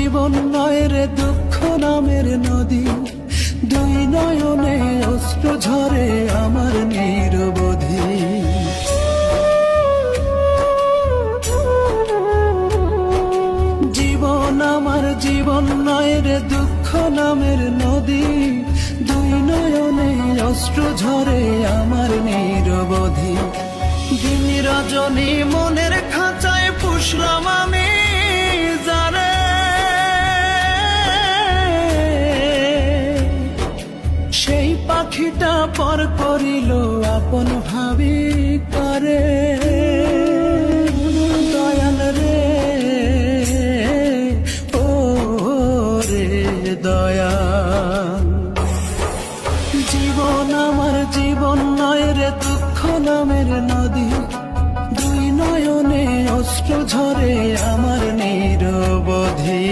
জীবন নয় রে দুঃখ নামের নদী, দুই নয়নে অশ্রু ঝরে আমার নিরবধি। জীবন আমার জীবন নয় রে দুঃখ নামের নদী, দুই নয়নে অশ্রু ঝরে আমার নিরবধি। দিন রজনী মনের খাঁচায় পুষলাম আমি যারে, সেই পাখিটা পর করিল আপন ভাবি করে। দয়াল রে ও রে দয়াল, জীবন আমার জীবন নয় রে দুঃখ নামের নদী, দুই নয়নে অশ্রু ঝরে আমার নিরবধি।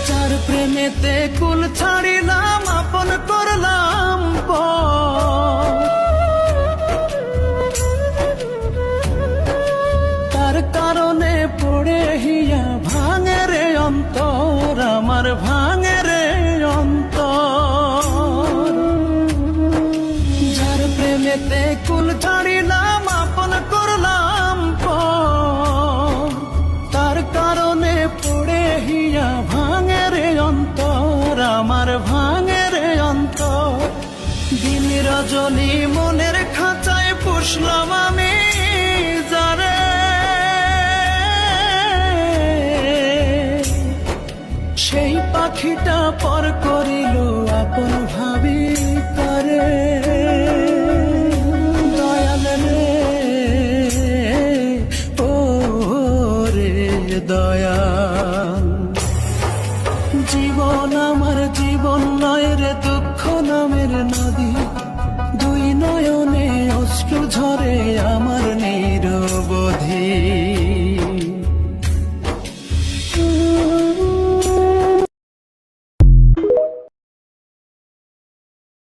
যার প্রেমেতে কুল ছাড়িলাম আপন করলাম পর, তার কারণে পড়ে হিয়া ভাঙে রে অন্তর আমার, ভাঙে রে অন্তর। যার প্রেমেতে কুল ছাড়িলাম আপন করলাম পর, তার কারণে পড়ে হিয়া ভাঙে রে অন্তর আমার, ভাঙে রে অন্তর। দিন রজনী মনের খাঁচায় পুষলাম আমি যারে, সেই পাখিটা পর করিল আপন ভাবি করে। দয়াল রে ও রে দয়াল, জীবন আমার জীবন নয় রে দুঃখ নামের নদী, দুই নয়নে অশ্রু ঝরে আমার নিরবধি।